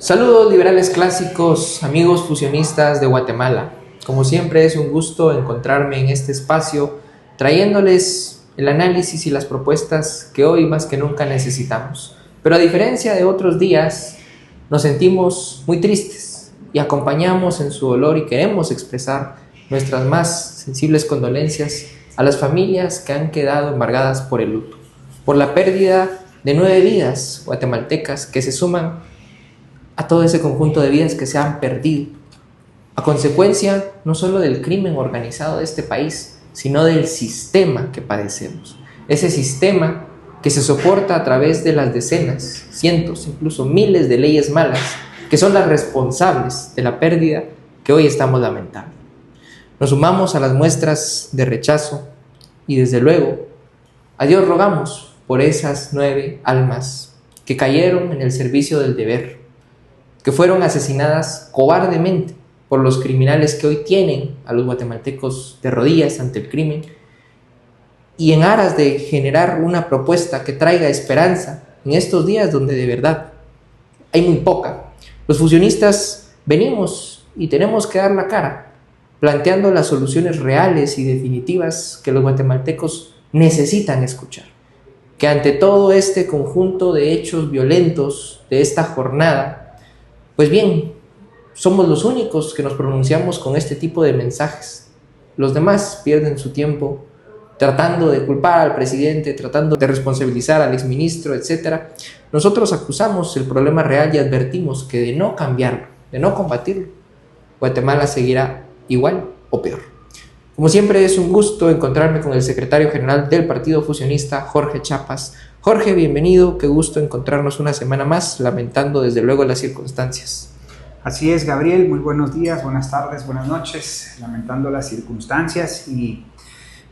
Saludos liberales clásicos, amigos fusionistas de Guatemala. Como siempre es un gusto encontrarme en este espacio trayéndoles el análisis y las propuestas que hoy más que nunca necesitamos. Pero a diferencia de otros días, nos sentimos muy tristes y acompañamos en su dolor y queremos expresar nuestras más sensibles condolencias a las familias que han quedado embargadas por el luto, por la pérdida de 9 vidas guatemaltecas que se suman a todo ese conjunto de vidas que se han perdido, a consecuencia no solo del crimen organizado de este país, sino del sistema que padecemos. Ese sistema que se soporta a través de las decenas, cientos, incluso miles de leyes malas, que son las responsables de la pérdida que hoy estamos lamentando. Nos sumamos a las muestras de rechazo y desde luego, a Dios rogamos por esas 9 almas que cayeron en el servicio del deber, que fueron asesinadas cobardemente por los criminales que hoy tienen a los guatemaltecos de rodillas ante el crimen, y en aras de generar una propuesta que traiga esperanza en estos días donde de verdad hay muy poca. Los fusionistas venimos y tenemos que dar la cara, planteando las soluciones reales y definitivas que los guatemaltecos necesitan escuchar. Que ante todo este conjunto de hechos violentos de esta jornada, pues bien, somos los únicos que nos pronunciamos con este tipo de mensajes. Los demás pierden su tiempo tratando de culpar al presidente, tratando de responsabilizar al exministro, etc. Nosotros acusamos el problema real y advertimos que de no cambiarlo, de no combatirlo, Guatemala seguirá igual o peor. Como siempre es un gusto encontrarme con el secretario general del Partido Fusionista, Jorge Chapas. Jorge, bienvenido, qué gusto encontrarnos una semana más, lamentando desde luego las circunstancias. Así es, Gabriel, muy buenos días, buenas tardes, buenas noches, lamentando las circunstancias y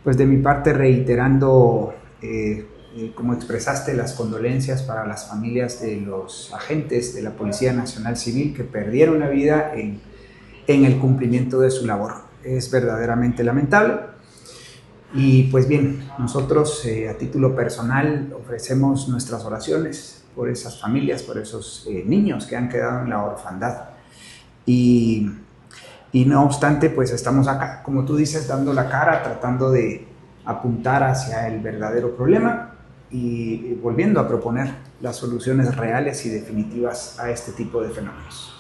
pues de mi parte reiterando, como expresaste, las condolencias para las familias de los agentes de la Policía Nacional Civil que perdieron la vida en el cumplimiento de su labor. Es verdaderamente lamentable. Y pues bien, nosotros a título personal ofrecemos nuestras oraciones por esas familias, por esos niños que han quedado en la orfandad. Y no obstante, pues estamos acá, como tú dices, dando la cara, tratando de apuntar hacia el verdadero problema y volviendo a proponer las soluciones reales y definitivas a este tipo de fenómenos.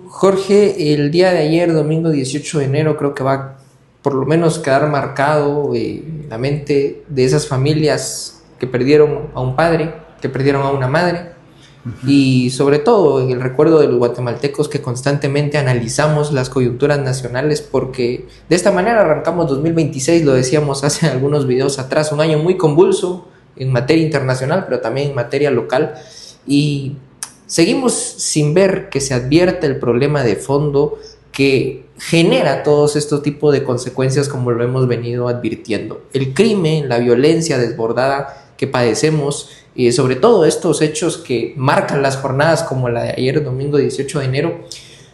Jorge, el día de ayer, domingo 18 de enero, creo que va a por lo menos quedar marcado en la mente de esas familias que perdieron a un padre, que perdieron a una madre, y sobre todo en el recuerdo de los guatemaltecos que constantemente analizamos las coyunturas nacionales, porque de esta manera arrancamos 2026, lo decíamos hace algunos videos atrás, un año muy convulso en materia internacional, pero también en materia local, y seguimos sin ver que se advierta el problema de fondo que genera todos estos tipos de consecuencias como lo hemos venido advirtiendo. El crimen, la violencia desbordada que padecemos, sobre todo estos hechos que marcan las jornadas como la de ayer, domingo 18 de enero,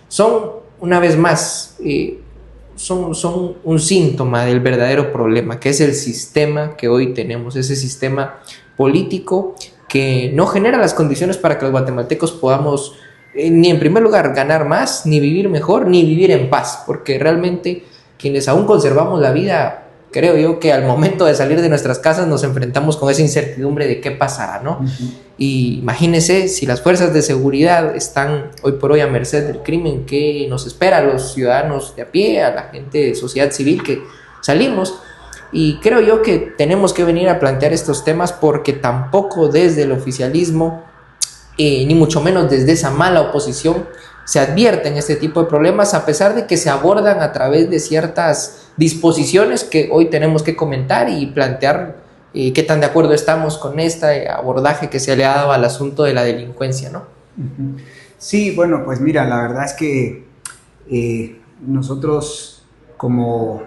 son una vez más, son un síntoma del verdadero problema, que es el sistema que hoy tenemos, ese sistema político que no genera las condiciones para que los guatemaltecos podamos ni en primer lugar ganar más, ni vivir mejor, ni vivir en paz, porque realmente quienes aún conservamos la vida, creo yo que al momento de salir de nuestras casas nos enfrentamos con esa incertidumbre de qué pasará, ¿no? Y imagínense si las fuerzas de seguridad están hoy por hoy a merced del crimen, ¿qué nos espera a los ciudadanos de a pie, a la gente de sociedad civil que salimos? Y creo yo que tenemos que venir a plantear estos temas porque tampoco desde el oficialismo, ni mucho menos desde esa mala oposición, se advierten este tipo de problemas, a pesar de que se abordan a través de ciertas disposiciones que hoy tenemos que comentar y plantear qué tan de acuerdo estamos con este abordaje que se le ha dado al asunto de la delincuencia, ¿no? Sí, bueno, pues mira, la verdad es que nosotros como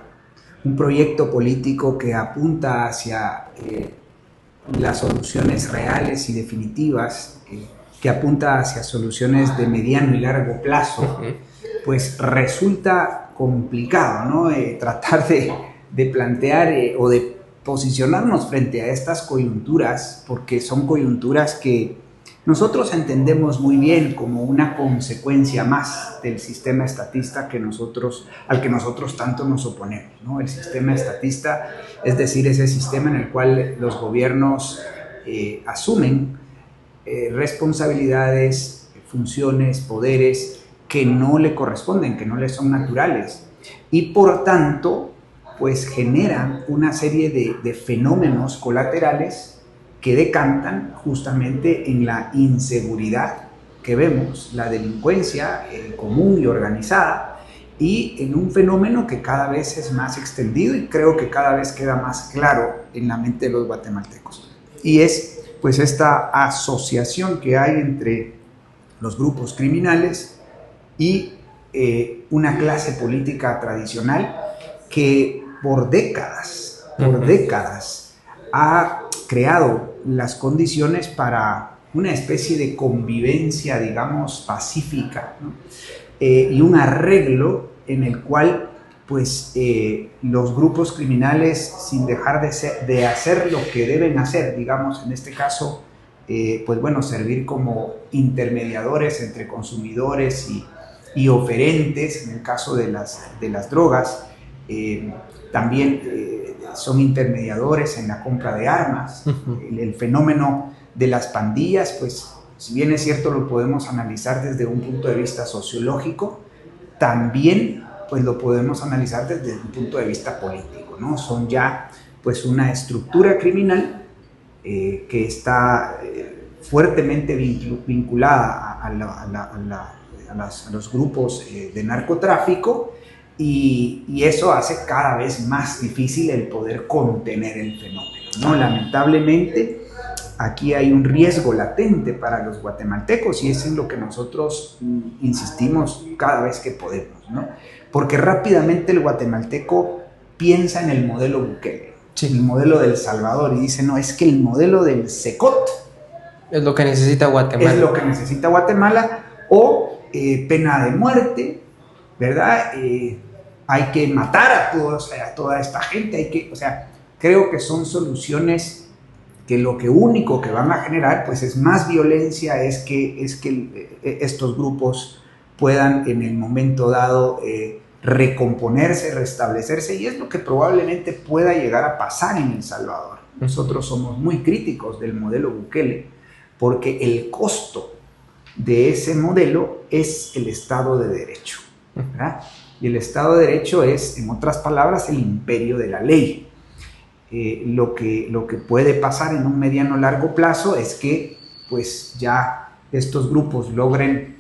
un proyecto político que apunta hacia las soluciones reales y definitivas, que apunta hacia soluciones de mediano y largo plazo, pues resulta complicado, ¿no? Tratar de plantear o de posicionarnos frente a estas coyunturas, porque son coyunturas que nosotros entendemos muy bien como una consecuencia más del sistema estatista al que nosotros tanto nos oponemos, ¿no? El sistema estatista, es decir, ese sistema en el cual los gobiernos asumen responsabilidades, funciones, poderes que no le corresponden, que no le son naturales, y por tanto, pues genera una serie de fenómenos colaterales que decantan justamente en la inseguridad que vemos, la delincuencia común y organizada, y en un fenómeno que cada vez es más extendido y creo que cada vez queda más claro en la mente de los guatemaltecos. Y es pues esta asociación que hay entre los grupos criminales y una clase política tradicional que por décadas ha creado las condiciones para una especie de convivencia, digamos, pacífica, ¿no? Y un arreglo en el cual pues los grupos criminales, sin dejar de hacer lo que deben hacer, digamos, en este caso, pues bueno, servir como intermediadores entre consumidores y oferentes, en el caso de las drogas, también son intermediadores en la compra de armas. El fenómeno de las pandillas, pues si bien es cierto lo podemos analizar desde un punto de vista sociológico, también pues lo podemos analizar desde un punto de vista político, ¿no? Son ya pues una estructura criminal que está fuertemente vinculada a los grupos de narcotráfico, y eso hace cada vez más difícil el poder contener el fenómeno, ¿no? Lamentablemente, aquí hay un riesgo latente para los guatemaltecos, y es en lo que nosotros insistimos cada vez que podemos, ¿no? Porque rápidamente el guatemalteco piensa en el modelo Bukele, sí, el modelo del Salvador, y dice, no, es que el modelo del Secot es lo que necesita Guatemala. Es lo que necesita Guatemala, o pena de muerte, ¿verdad? Hay que matar a toda esta gente, creo que son soluciones que lo único que van a generar pues es más violencia, es que estos grupos puedan en el momento dado recomponerse, restablecerse, y es lo que probablemente pueda llegar a pasar en El Salvador. Nosotros somos muy críticos del modelo Bukele porque el costo de ese modelo es el Estado de Derecho, ¿verdad? Y el Estado de Derecho es, en otras palabras, el imperio de la ley. Lo que puede pasar en un mediano largo plazo es que pues ya estos grupos logren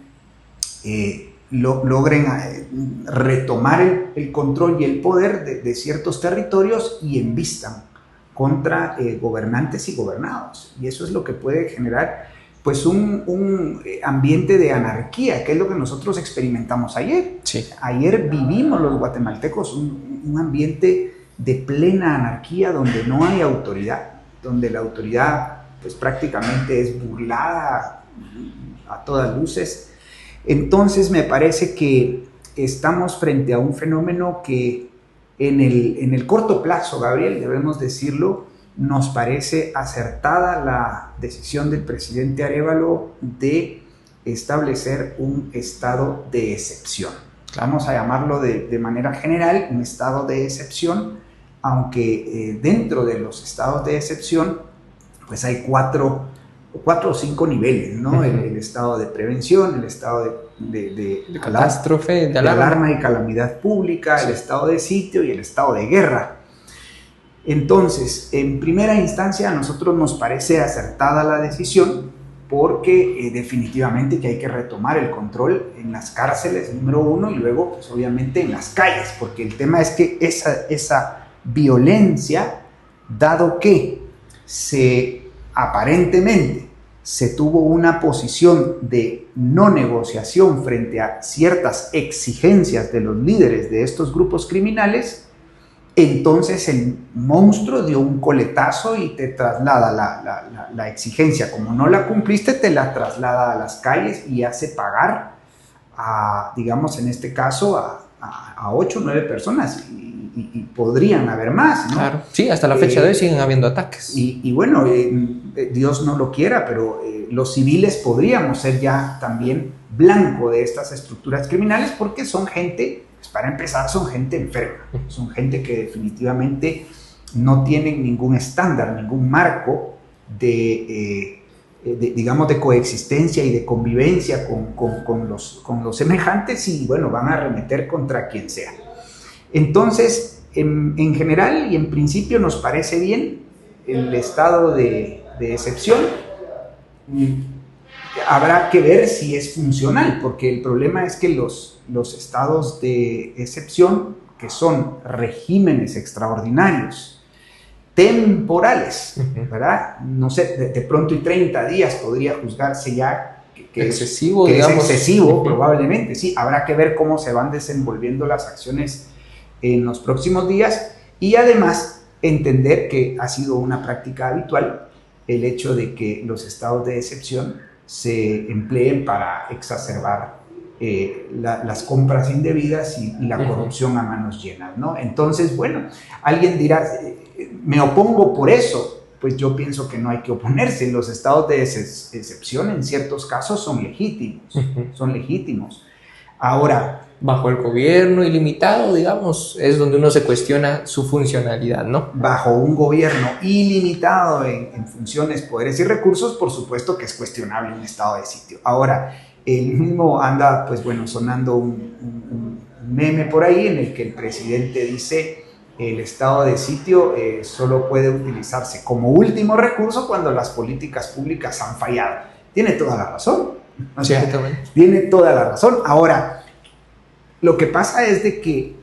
retomar el control y el poder de ciertos territorios y embistan contra gobernantes y gobernados, y eso es lo que puede generar pues un ambiente de anarquía, que es lo que nosotros experimentamos ayer. Sí. Ayer vivimos los guatemaltecos un ambiente de plena anarquía, donde no hay autoridad, donde la autoridad pues prácticamente es burlada a todas luces. Entonces me parece que estamos frente a un fenómeno que en el corto plazo, Gabriel, debemos decirlo, nos parece acertada la decisión del presidente Arévalo de establecer un estado de excepción. Vamos a llamarlo de manera general un estado de excepción, aunque dentro de los estados de excepción pues hay cuatro o cinco niveles, ¿no? El estado de prevención, el estado de catástrofe, de alarma y calamidad pública, sí, el estado de sitio y el estado de guerra. Entonces, en primera instancia a nosotros nos parece acertada la decisión, porque definitivamente que hay que retomar el control en las cárceles, número uno, y luego pues obviamente en las calles, porque el tema es que esa violencia, dado que aparentemente se tuvo una posición de no negociación frente a ciertas exigencias de los líderes de estos grupos criminales, entonces el monstruo dio un coletazo y te traslada la exigencia. Como no la cumpliste, te la traslada a las calles y hace pagar digamos en este caso, a a 8 o 9 personas y podrían haber más, ¿no? Claro, sí, hasta la fecha de hoy siguen habiendo ataques. Y bueno, Dios no lo quiera, pero los civiles podríamos ser ya también blanco de estas estructuras criminales porque son gente, pues para empezar, son gente enferma, son gente que definitivamente no tienen ningún estándar, ningún marco digamos, de coexistencia y de convivencia con los semejantes y, bueno, van a arremeter contra quien sea. Entonces, en general y en principio nos parece bien el estado de excepción. Habrá que ver si es funcional, porque el problema es que los estados de excepción, que son regímenes extraordinarios, temporales, ¿verdad? No sé, de pronto y 30 días podría juzgarse ya que excesivo, es digamos. excesivo, probablemente, sí. Habrá que ver cómo se van desenvolviendo las acciones en los próximos días y además entender que ha sido una práctica habitual el hecho de que los estados de excepción se empleen para exacerbar las compras indebidas y la corrupción a manos llenas, ¿no? Entonces, bueno, alguien dirá, me opongo por eso. Pues yo pienso que no hay que oponerse. Los estados de excepción en ciertos casos son legítimos. Ahora, bajo el gobierno ilimitado, digamos, es donde uno se cuestiona su funcionalidad, ¿no? Bajo un gobierno ilimitado en funciones, poderes y recursos, por supuesto que es cuestionable un estado de sitio. Ahora, el mismo anda, pues bueno, sonando un meme por ahí en el que el presidente dice el estado de sitio solo puede utilizarse como último recurso cuando las políticas públicas han fallado. Tiene toda la razón. O sea, tiene toda la razón. Ahora, lo que pasa es de que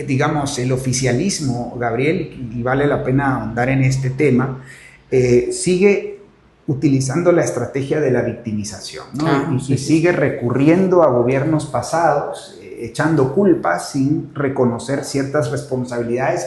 digamos, el oficialismo, Gabriel, y vale la pena ahondar en este tema, sigue utilizando la estrategia de la victimización, ¿no? Y sigue recurriendo a gobiernos pasados, echando culpas sin reconocer ciertas responsabilidades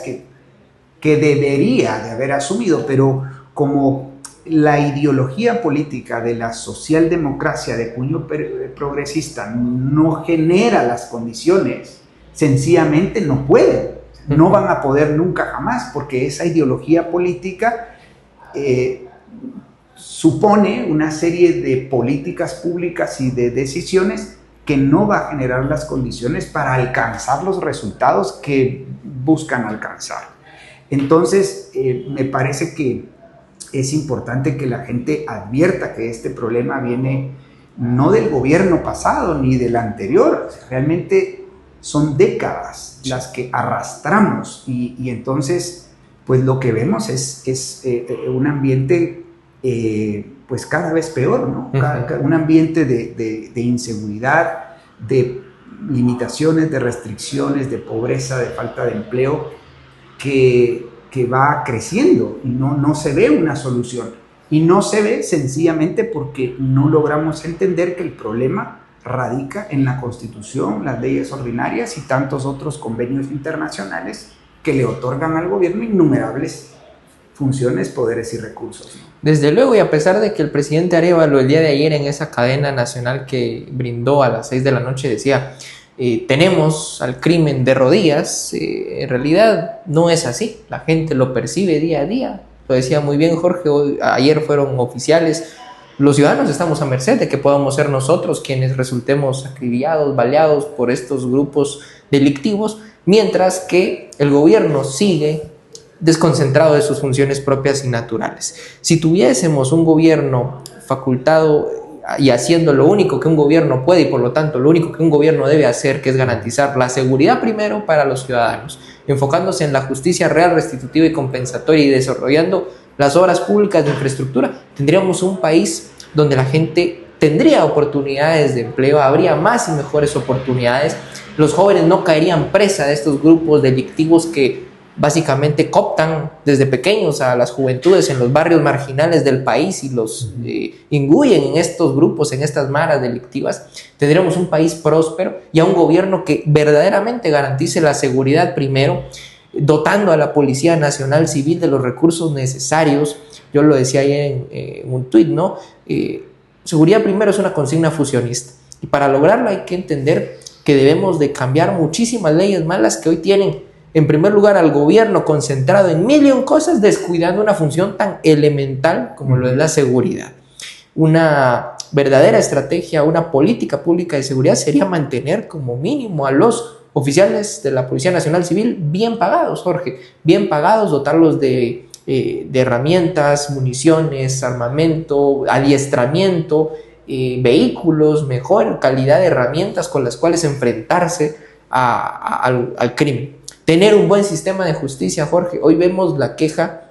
que debería de haber asumido, pero como la ideología política de la socialdemocracia de cuño progresista no genera las condiciones, sencillamente no pueden, no van a poder nunca jamás, porque esa ideología política supone una serie de políticas públicas y de decisiones que no va a generar las condiciones para alcanzar los resultados que buscan alcanzar. Entonces, me parece que es importante que la gente advierta que este problema viene no del gobierno pasado ni del anterior, realmente son décadas las que arrastramos y entonces pues lo que vemos es un ambiente pues cada vez peor, ¿no? Un ambiente de inseguridad, de limitaciones, de restricciones, de pobreza, de falta de empleo que va creciendo y no se ve una solución. Y no se ve sencillamente porque no logramos entender que el problema radica en la Constitución, las leyes ordinarias y tantos otros convenios internacionales que le otorgan al gobierno innumerables funciones, poderes y recursos, ¿no? Desde luego, y a pesar de que el presidente Arévalo el día de ayer en esa cadena nacional que brindó a las 6 de la noche decía tenemos al crimen de rodillas, en realidad no es así, la gente lo percibe día a día, lo decía muy bien Jorge, ayer fueron oficiales, los ciudadanos estamos a merced de que podamos ser nosotros quienes resultemos acribillados, baleados por estos grupos delictivos, mientras que el gobierno sigue desconcentrado de sus funciones propias y naturales. Si tuviésemos un gobierno facultado y haciendo lo único que un gobierno puede y por lo tanto lo único que un gobierno debe hacer, que es garantizar la seguridad primero para los ciudadanos, enfocándose en la justicia real, restitutiva y compensatoria y desarrollando las obras públicas de infraestructura, tendríamos un país donde la gente tendría oportunidades de empleo, habría más y mejores oportunidades, los jóvenes no caerían presa de estos grupos delictivos que básicamente cooptan desde pequeños a las juventudes en los barrios marginales del país y los ingüyen en estos grupos, en estas maras delictivas. Tendríamos un país próspero y a un gobierno que verdaderamente garantice la seguridad primero, dotando a la Policía Nacional Civil de los recursos necesarios. Yo lo decía ahí en un tuit, ¿no? Seguridad primero es una consigna fusionista y para lograrlo hay que entender que debemos de cambiar muchísimas leyes malas que hoy tienen, en primer lugar, al gobierno concentrado en mil y un cosas, descuidando una función tan elemental como lo es la seguridad. Una verdadera estrategia, una política pública de seguridad sería mantener como mínimo a los oficiales de la Policía Nacional Civil bien pagados, Jorge, bien pagados, dotarlos de herramientas, municiones, armamento, adiestramiento, vehículos, mejor calidad de herramientas con las cuales enfrentarse al crimen. Tener un buen sistema de justicia, Jorge. Hoy vemos la queja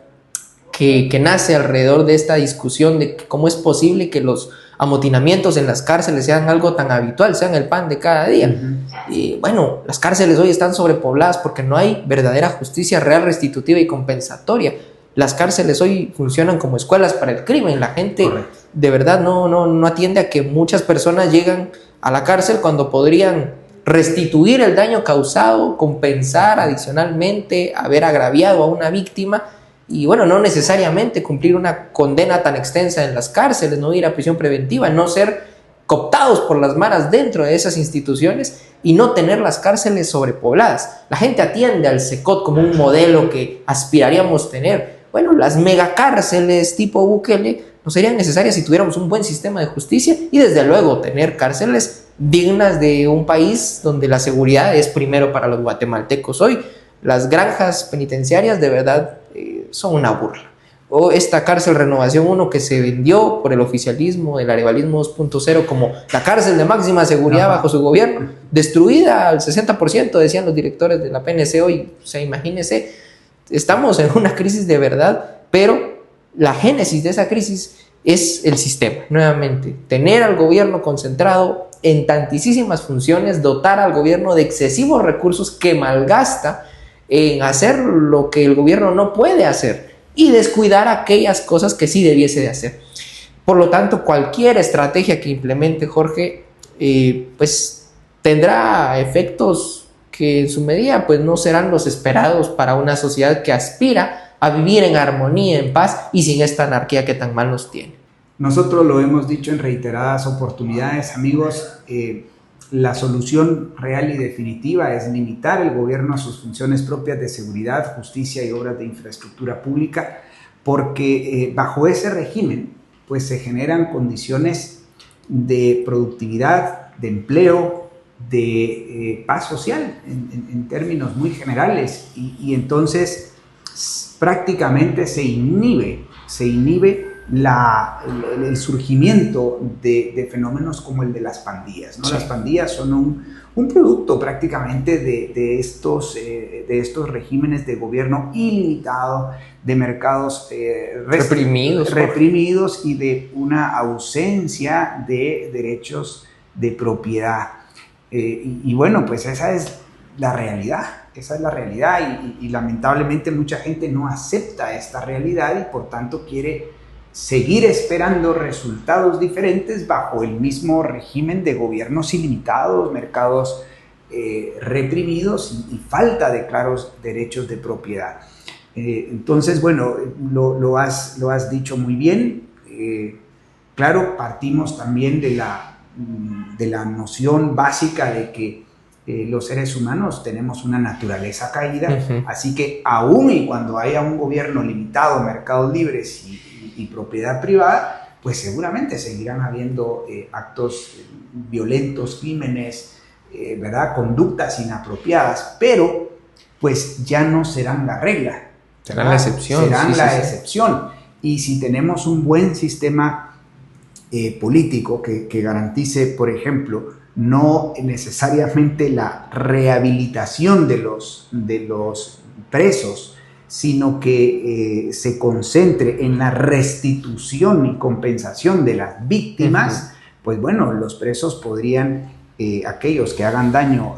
que nace alrededor de esta discusión de cómo es posible que los amotinamientos en las cárceles sean algo tan habitual, sean el pan de cada día. Y bueno, las cárceles hoy están sobrepobladas porque no hay verdadera justicia real, restitutiva y compensatoria. Las cárceles hoy funcionan como escuelas para el crimen. La gente de verdad no atiende a que muchas personas llegan a la cárcel cuando podrían restituir el daño causado, compensar adicionalmente, haber agraviado a una víctima y bueno, no necesariamente cumplir una condena tan extensa en las cárceles, no ir a prisión preventiva, no ser cooptados por las maras dentro de esas instituciones y no tener las cárceles sobrepobladas. La gente atiende al SECOT como un modelo que aspiraríamos tener. Bueno, las megacárceles tipo Bukele no serían necesarias si tuviéramos un buen sistema de justicia y desde luego tener cárceles dignas de un país donde la seguridad es primero para los guatemaltecos. Hoy las granjas penitenciarias de verdad son una burla. O esta cárcel Renovación 1 que se vendió por el oficialismo, el arevalismo 2.0 como la cárcel de máxima seguridad bajo su gobierno, destruida al 60%, decían los directores de la PNC hoy. O sea, imagínense, estamos en una crisis de verdad, pero la génesis de esa crisis es el sistema. Nuevamente, tener al gobierno concentrado en tantísimas funciones, dotar al gobierno de excesivos recursos que malgasta en hacer lo que el gobierno no puede hacer y descuidar aquellas cosas que sí debiese de hacer. Por lo tanto, cualquier estrategia que implemente Jorge, pues tendrá efectos que en su medida pues no serán los esperados para una sociedad que aspira a vivir en armonía, en paz y sin esta anarquía que tan mal nos tiene. Nosotros lo hemos dicho en reiteradas oportunidades, amigos, la solución real y definitiva es limitar el gobierno a sus funciones propias de seguridad, justicia y obras de infraestructura pública, porque bajo ese régimen pues se generan condiciones de productividad, de empleo, de paz social en términos muy generales y entonces prácticamente se inhibe el surgimiento de fenómenos como el de las pandillas, ¿no? Sí. Las pandillas son un producto prácticamente de estos regímenes de gobierno ilimitado, de mercados reprimidos y de una ausencia de derechos de propiedad. Y bueno, pues esa es la realidad y lamentablemente mucha gente no acepta esta realidad y por tanto quiere seguir esperando resultados diferentes bajo el mismo régimen de gobiernos ilimitados, mercados reprimidos y falta de claros derechos de propiedad. Entonces, bueno, lo has dicho muy bien. Claro, partimos también de la noción básica de que los seres humanos tenemos una naturaleza caída, así que aún y cuando haya un gobierno limitado, mercados libres y propiedad privada, pues seguramente seguirán habiendo actos violentos, crímenes, ¿verdad? Conductas inapropiadas, pero pues ya no serán la regla. Serán la excepción. Serán la excepción. Y si tenemos un buen sistema político que garantice, por ejemplo, no necesariamente la rehabilitación de los presos, sino que se concentre en la restitución y compensación de las víctimas, pues bueno, los presos podrían, aquellos que hagan daño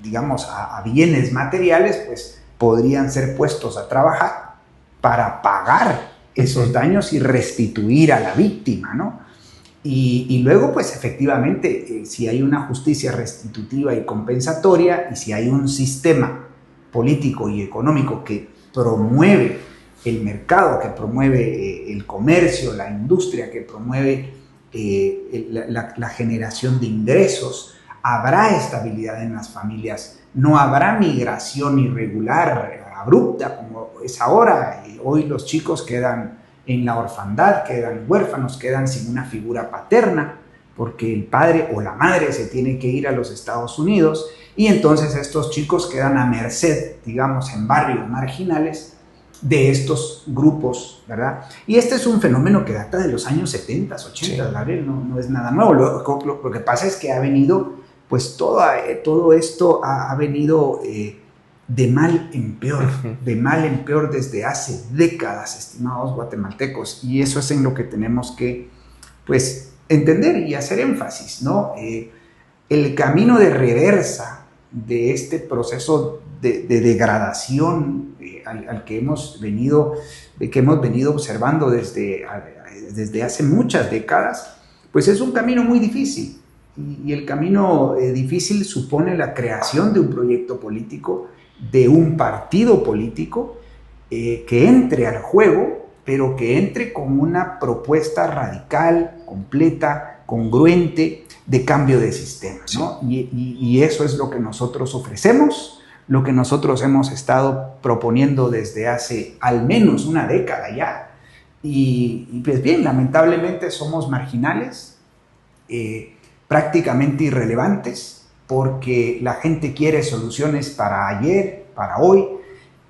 digamos, a bienes materiales, pues podrían ser puestos a trabajar para pagar esos daños y restituir a la víctima, ¿no? Y luego, pues efectivamente, si hay una justicia restitutiva y compensatoria y si hay un sistema político y económico que promueve el mercado, que promueve el comercio, la industria, que promueve la generación de ingresos habrá estabilidad en las familias, no habrá migración irregular, abrupta como es ahora. Hoy los chicos quedan en la orfandad, quedan huérfanos, quedan sin una figura paterna, porque el padre o la madre se tiene que ir a los Estados Unidos, y entonces estos chicos quedan a merced, digamos, en barrios marginales de estos grupos, ¿verdad? Y este es un fenómeno que data de los años 70, 80, sí. Gabriel, no es nada nuevo. Lo que pasa es que ha venido, pues todo esto ha venido de mal en peor desde hace décadas, estimados guatemaltecos, y eso es en lo que tenemos que, pues, entender y hacer énfasis, ¿no? El camino de reversa de este proceso de degradación al que hemos venido observando desde hace muchas décadas, pues es un camino muy difícil, y el camino difícil supone la creación de un proyecto político, de un partido político que entre al juego, pero que entre con una propuesta radical, completa, congruente, de cambio de sistema, ¿no? Y eso es lo que nosotros ofrecemos, lo que nosotros hemos estado proponiendo desde hace al menos una década ya. Y pues bien, lamentablemente somos marginales, prácticamente irrelevantes, porque la gente quiere soluciones para ayer, para hoy,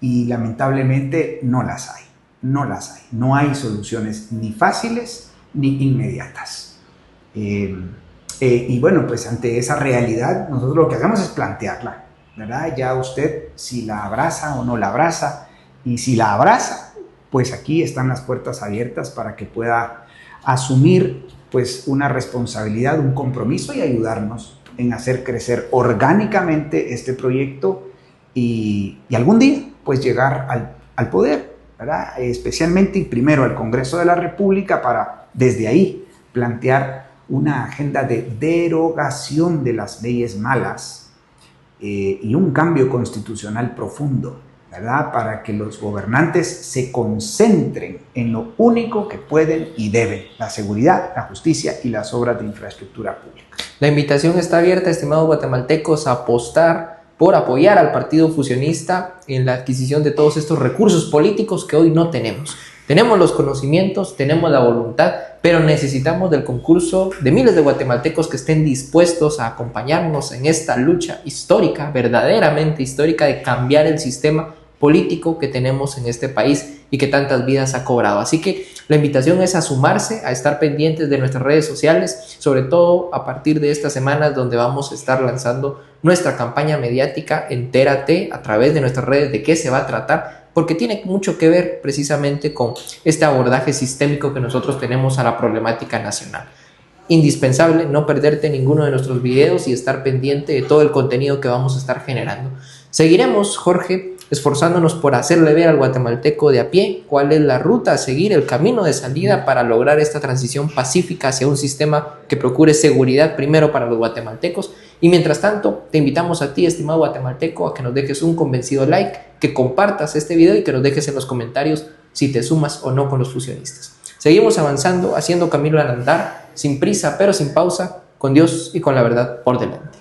y lamentablemente no las hay. No hay soluciones ni fáciles ni inmediatas. Y bueno, pues ante esa realidad nosotros lo que hacemos es plantearla, ¿verdad? Ya usted si la abraza o no la abraza, y si la abraza, pues aquí están las puertas abiertas para que pueda asumir pues una responsabilidad, un compromiso, y ayudarnos en hacer crecer orgánicamente este proyecto y algún día pues llegar al poder, ¿verdad? Especialmente y primero al Congreso de la República, para desde ahí plantear una agenda de derogación de las leyes malas y un cambio constitucional profundo, ¿verdad? Para que los gobernantes se concentren en lo único que pueden y deben: la seguridad, la justicia y las obras de infraestructura pública. La invitación está abierta, estimados guatemaltecos, a apostar por apoyar al Partido Fusionista en la adquisición de todos estos recursos políticos que hoy no tenemos. Tenemos los conocimientos, tenemos la voluntad, pero necesitamos del concurso de miles de guatemaltecos que estén dispuestos a acompañarnos en esta lucha histórica, verdaderamente histórica, de cambiar el sistema político que tenemos en este país y que tantas vidas ha cobrado. Así que la invitación es a sumarse, a estar pendientes de nuestras redes sociales, sobre todo a partir de estas semanas donde vamos a estar lanzando nuestra campaña mediática Entérate a través de nuestras redes de qué se va a tratar, porque tiene mucho que ver precisamente con este abordaje sistémico que nosotros tenemos a la problemática nacional. Indispensable no perderte ninguno de nuestros videos y estar pendiente de todo el contenido que vamos a estar generando. Seguiremos, Jorge, esforzándonos por hacerle ver al guatemalteco de a pie cuál es la ruta a seguir, el camino de salida para lograr esta transición pacífica hacia un sistema que procure seguridad primero para los guatemaltecos. Y mientras tanto, te invitamos a ti, estimado guatemalteco, a que nos dejes un convencido like, que compartas este video y que nos dejes en los comentarios si te sumas o no con los fusionistas. Seguimos avanzando, haciendo camino al andar, sin prisa pero sin pausa, con Dios y con la verdad por delante.